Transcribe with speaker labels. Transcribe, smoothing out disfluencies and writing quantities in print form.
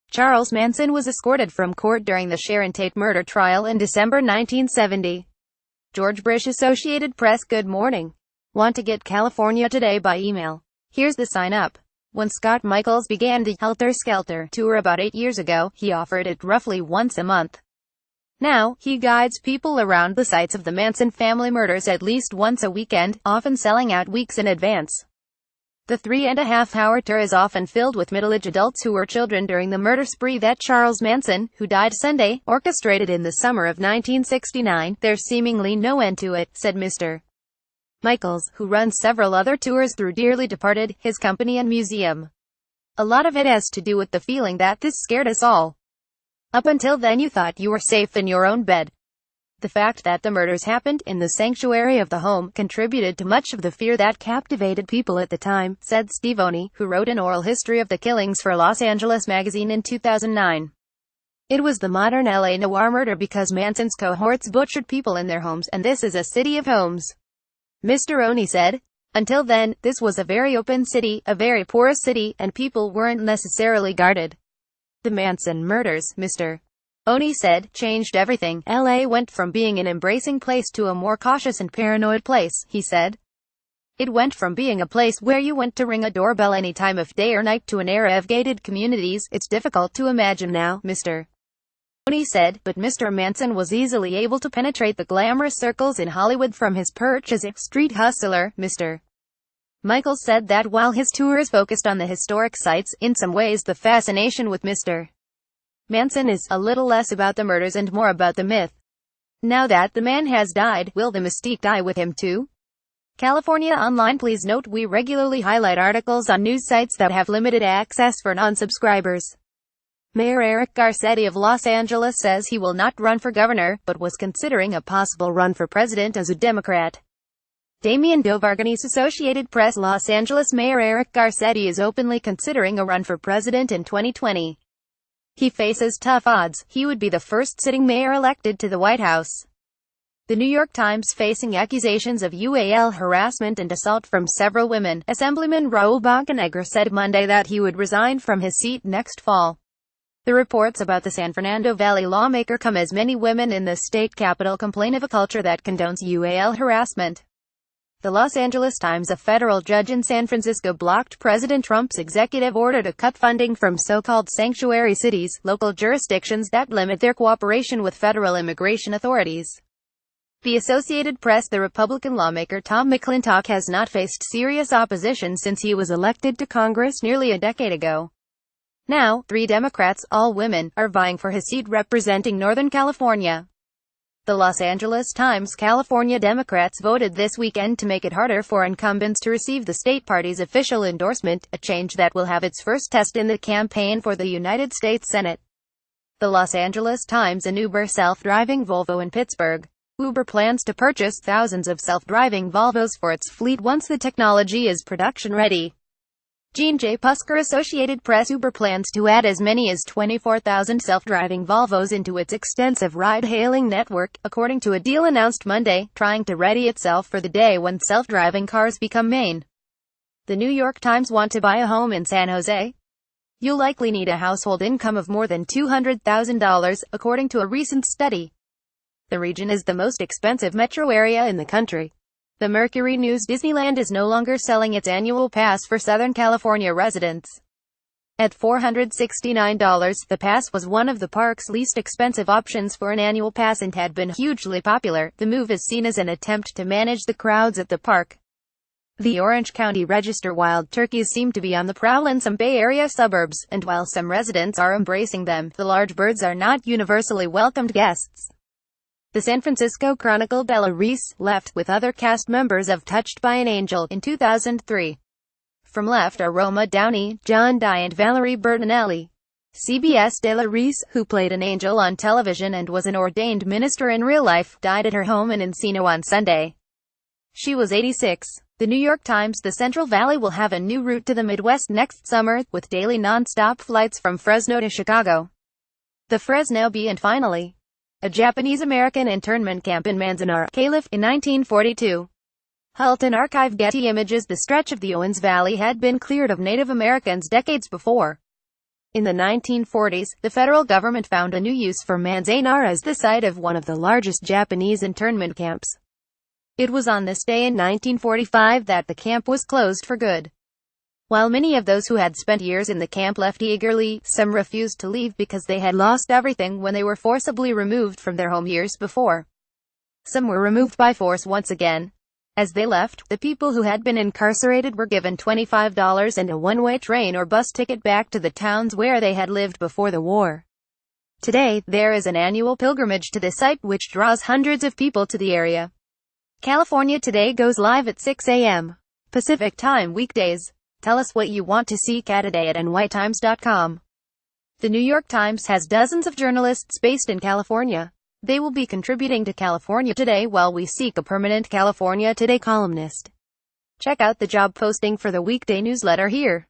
Speaker 1: Charles Manson was escorted from court during the Sharon Tate murder trial in December 1970. George Bush Associated Press. Good morning. Want to get California Today by email? Here's the sign up. When Scott Michaels began the Helter Skelter tour about 8 years ago, he offered it roughly once a month. Now, he guides people around the sites of the Manson family murders at least once a weekend, often selling out weeks in advance. The 3.5-hour tour is often filled with middle-aged adults who were children during the murder spree that Charles Manson, who died Sunday, orchestrated in the summer of 1969. There's seemingly no end to it, said Mr. Michaels, who runs several other tours through dearly departed, his company and museum. A lot of it has to do with the feeling that this scared us all. Up until then you thought you were safe in your own bed. The fact that the murders happened in the sanctuary of the home contributed to much of the fear that captivated people at the time, said Steve Oney, who wrote an oral history of the killings for Los Angeles magazine in 2009. It was the modern LA noir murder because Manson's cohorts butchered people in their homes, and this is a city of homes. Mr. Oney said. Until then, this was a very open city, a very porous city, and people weren't necessarily guarded. The Manson murders, Mr. Oney said, changed everything. LA went from being an embracing place to a more cautious and paranoid place, he said. It went from being a place where you went to ring a doorbell any time of day or night to an era of gated communities. It's difficult to imagine now, Mr. Oney said, but Mr. Manson was easily able to penetrate the glamorous circles in Hollywood from his perch as a street hustler. Mr. Michaels said that while his tour is focused on the historic sites, in some ways the fascination with Mr. Manson is a little less about the murders and more about the myth. Now that the man has died, will the mystique die with him too? California Online. Please note we regularly highlight articles on news sites that have limited access for non-subscribers. Mayor Eric Garcetti of Los Angeles says he will not run for governor, but was considering a possible run for president as a Democrat. Damian Dovarganis. Associated Press. Los Angeles Mayor Eric Garcetti is openly considering a run for president in 2020. He faces tough odds. He would be the first sitting mayor elected to the White House. The New York Times. Facing accusations of UAL harassment and assault from several women, Assemblyman Raul Bocanegra said Monday that he would resign from his seat next fall. The reports about the San Fernando Valley lawmaker come as many women in the state capital complain of a culture that condones UAL harassment. The Los Angeles Times. A federal judge in San Francisco blocked President Trump's executive order to cut funding from so-called sanctuary cities, local jurisdictions that limit their cooperation with federal immigration authorities. The Associated Press. The Republican lawmaker Tom McClintock has not faced serious opposition since he was elected to Congress nearly a decade ago. Now, 3 Democrats, all women, are vying for his seat representing Northern California. The Los Angeles Times. California Democrats voted this weekend to make it harder for incumbents to receive the state party's official endorsement, a change that will have its first test in the campaign for the United States Senate. The Los Angeles Times. An Uber self-driving Volvo in Pittsburgh. Uber plans to purchase thousands of self-driving Volvos for its fleet once the technology is production-ready. Gene J. Pusker. Associated Press. Uber plans to add as many as 24,000 self-driving Volvos into its extensive ride-hailing network, according to a deal announced Monday, trying to ready itself for the day when self-driving cars become main. The New York Times. Want to buy a home in San Jose? You'll likely need a household income of more than $200,000, according to a recent study. The region is the most expensive metro area in the country. The Mercury News. Disneyland is no longer selling its annual pass for Southern California residents. At $469, the pass was one of the park's least expensive options for an annual pass and had been hugely popular. The move is seen as an attempt to manage the crowds at the park. The Orange County Register. Wild turkeys seem to be on the prowl in some Bay Area suburbs, and while some residents are embracing them, the large birds are not universally welcomed guests. The San Francisco Chronicle. Bella Reese left with other cast members of Touched by an Angel in 2003. From left are Roma Downey, John Dye and Valerie Bertinelli. CBS. Della Reese, who played an angel on television and was an ordained minister in real life, died at her home in Encino on Sunday. She was 86. The New York Times. The Central Valley will have a new route to the Midwest next summer, with daily non-stop flights from Fresno to Chicago. The Fresno Bee. And finally, a Japanese-American internment camp in Manzanar, Calif. in 1942. Halton Archive. Getty Images. The stretch of the Owens Valley had been cleared of Native Americans decades before. In the 1940s, the federal government found a new use for Manson as the site of one of the largest Japanese internment camps. It was on this day in 1945 that the camp was closed for good. While many of those who had spent years in the camp left eagerly, some refused to leave because they had lost everything when they were forcibly removed from their home years before. Some were removed by force once again. As they left, the people who had been incarcerated were given $25 and a one-way train or bus ticket back to the towns where they had lived before the war. Today, there is an annual pilgrimage to this site which draws hundreds of people to the area. California Today goes live at 6 a.m. Pacific Time weekdays. Tell us what you want to see today at nytimes.com. The New York Times has dozens of journalists based in California. They will be contributing to California Today while we seek a permanent California Today columnist. Check out the job posting for the weekday newsletter here.